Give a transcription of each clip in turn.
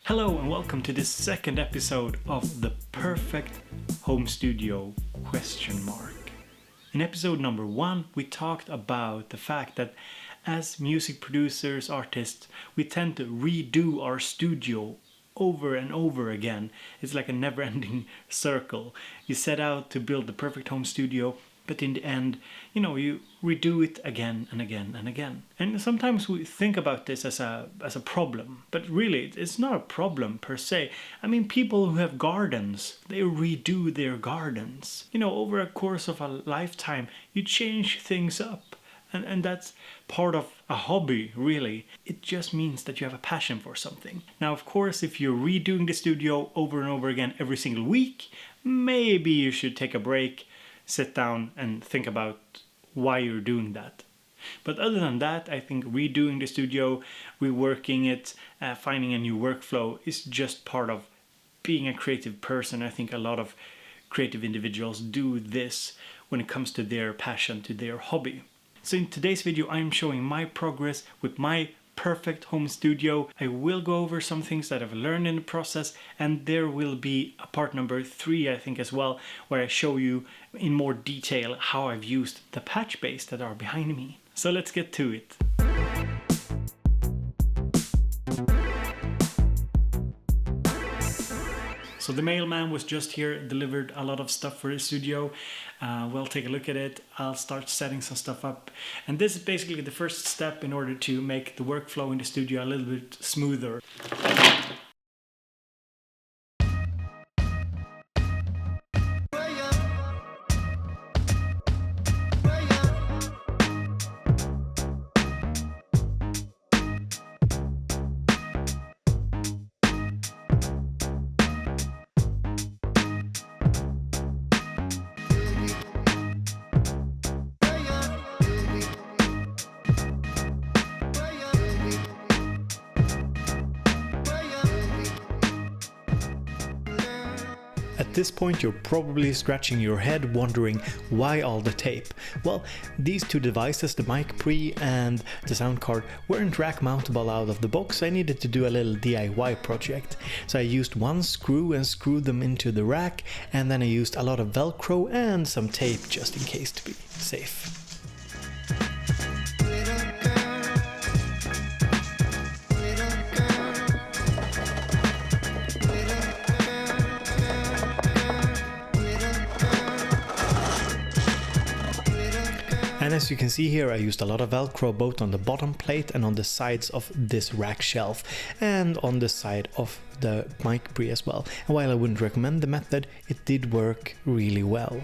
Hello and welcome to this second episode of The Perfect Home Studio ? In episode number 1, we talked about the fact that as music producers, artists, we tend to redo our studio over and over again. It's like a never-ending circle. You set out to build the perfect home studio, but in the end, you redo it again and again and again. And sometimes we think about this as a problem, but really it's not a problem per se. I mean, people who have gardens, they redo their gardens. Over a course of a lifetime, you change things up. And that's part of a hobby, really. It just means that you have a passion for something. Now, of course, if you're redoing the studio over and over again every single week, maybe you should take a break, sit down and think about why you're doing that. But other than that, I think redoing the studio, reworking it, finding a new workflow is just part of being a creative person. I think a lot of creative individuals do this when it comes to their passion, to their hobby. So in today's video, I'm showing my progress with my perfect home studio. I will go over some things that I've learned in the process, and there will be a part number 3, I think, as well, where I show you in more detail how I've used the patch bass that are behind me. So let's get to it. So the mailman was just here, delivered a lot of stuff for the studio. We'll take a look at it. I'll start setting some stuff up. And this is basically the first step in order to make the workflow in the studio a little bit smoother. At this point, you're probably scratching your head wondering why all the tape. Well, these two devices, the mic pre and the sound card, weren't rack mountable out of the box. I needed to do a little DIY project. So I used one screw and screwed them into the rack, and then I used a lot of Velcro and some tape just in case to be safe. And as you can see here, I used a lot of Velcro both on the bottom plate and on the sides of this rack shelf and on the side of the mic pre as well. And while I wouldn't recommend the method, it did work really well.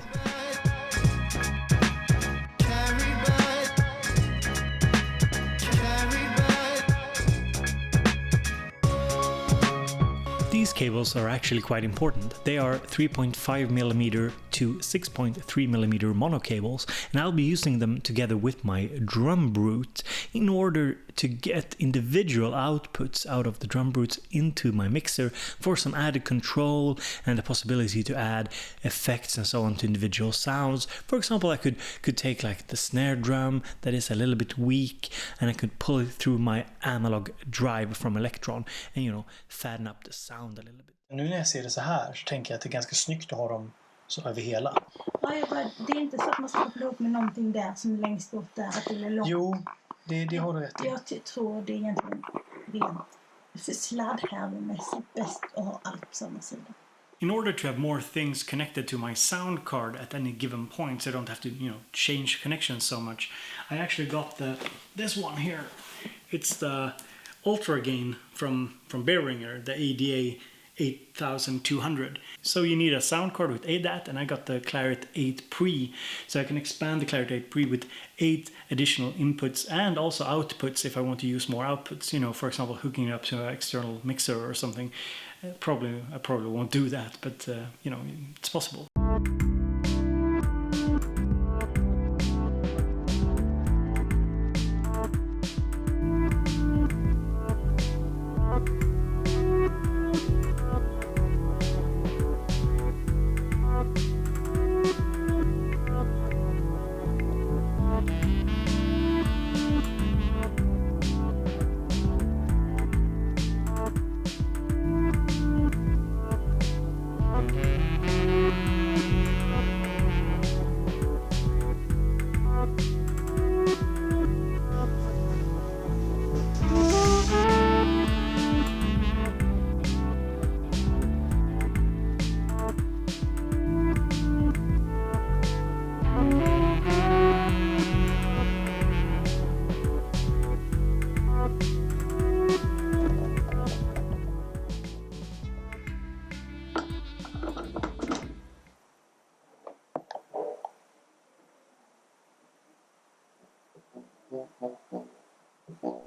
These cables are actually quite important. They are 3.5mm to 6.3mm mono cables, and I'll be using them together with my Drumbrute in order to get individual outputs out of the Drumbrutes into my mixer for some added control and the possibility to add effects and so on to individual sounds. For example, I could take like the snare drum that is a little bit weak, and I could pull it through my analog drive from Electron and fatten up the sound a little bit. Nu när jag ser det så här så tänker jag att det är ganska snyggt att ha dem så över hela. Ja, det är inte så att man ska koppla upp med någonting där som längst bort där. Att det är långt. Jo, det har du rätt i. Jag tror det är egentligen rent för sladdhärmemässigt bäst att ha allt på samma sida. In order to have more things connected to my sound card at any given point, so I don't have to, change connections so much, I actually got this one here. It's the Ultra Gain from Behringer, the ADA 8200. So you need a sound card with ADAT, and I got the Claret 8 Pre, so I can expand the Claret 8 Pre with 8 additional inputs and also outputs if I want to use more outputs. For example, hooking it up to an external mixer or something. I probably won't do that, but it's possible.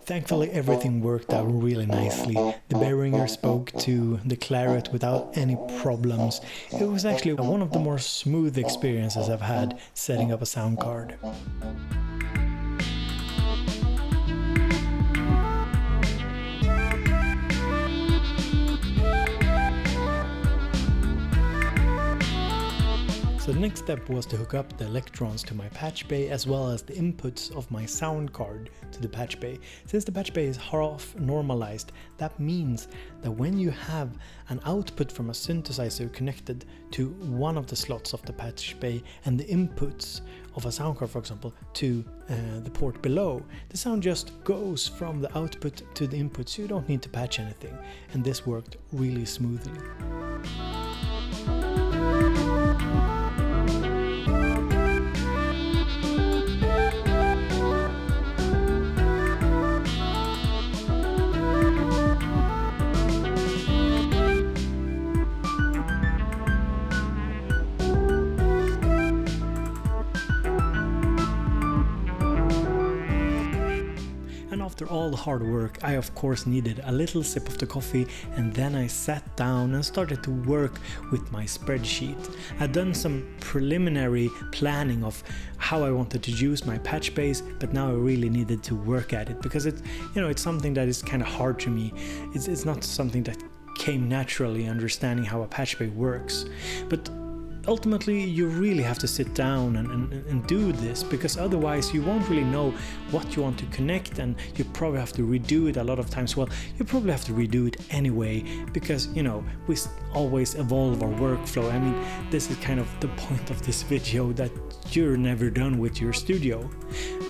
Thankfully everything worked out really nicely. The Behringer spoke to the Claret without any problems. It was actually one of the more smooth experiences I've had setting up a sound card. So the next step was to hook up the electrons to my patch bay as well as the inputs of my sound card to the patch bay. Since the patch bay is half normalized, that means that when you have an output from a synthesizer connected to one of the slots of the patch bay and the inputs of a sound card, for example, to the port below, the sound just goes from the output to the input, so you don't need to patch anything. And this worked really smoothly. After all the hard work, I of course needed a little sip of the coffee, and then I sat down and started to work with my spreadsheet. I'd done some preliminary planning of how I wanted to use my patch bays, but now I really needed to work at it because it's something that is kind of hard to me. It's not something that came naturally, understanding how a patch bay works. But ultimately, you really have to sit down and do this, because otherwise you won't really know what you want to connect, and you probably have to redo it a lot of times. Well, you probably have to redo it anyway, because we always evolve our workflow. I mean, this is kind of the point of this video, that you're never done with your studio.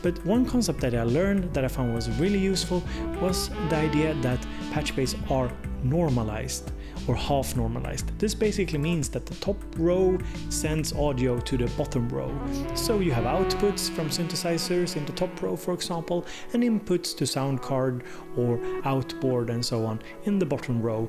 But one concept that I learned that I found was really useful was the idea that patch bays are normalized or half normalized. This basically means that the top row sends audio to the bottom row. So you have outputs from synthesizers in the top row, for example, and inputs to sound card or outboard and so on in the bottom row.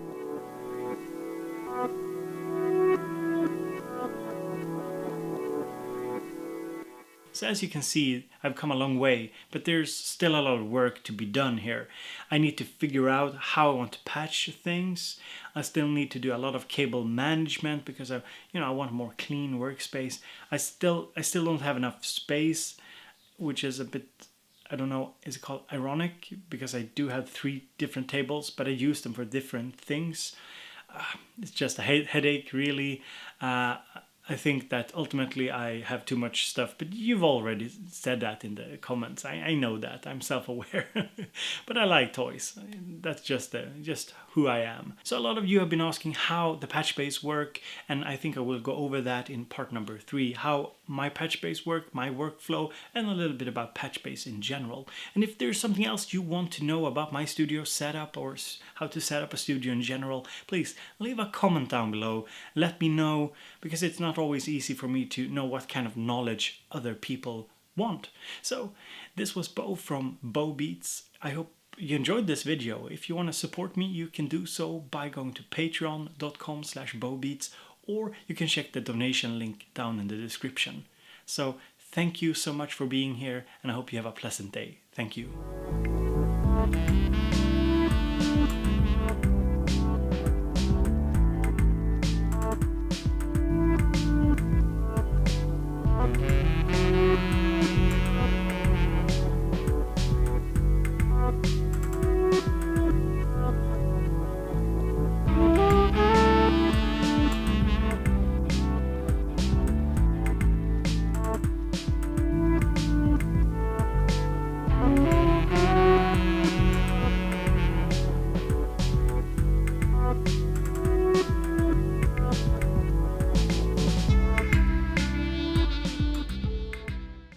So as you can see, I've come a long way, but there's still a lot of work to be done here. I need to figure out how I want to patch things. I still need to do a lot of cable management because I want a more clean workspace. I still don't have enough space, which is a bit, I don't know, is it called ironic? Because I do have 3 different tables, but I use them for different things. It's just a headache, really. I think that ultimately I have too much stuff, but you've already said that in the comments. I know that, I'm self-aware. But I like toys. That's just who I am. So a lot of you have been asking how the patch bays work, and I think I will go over that in part number 3, how my patch bays work, my workflow, and a little bit about patch bays in general. And if there's something else you want to know about my studio setup or how to set up a studio in general, please leave a comment down below. Let me know, because it's not always easy for me to know what kind of knowledge other people want. So this was Bo from BoBeats. I hope you enjoyed this video. If you want to support me, you can do so by going to patreon.com/BoBeats, or you can check the donation link down in the description. So thank you so much for being here, and I hope you have a pleasant day. Thank you.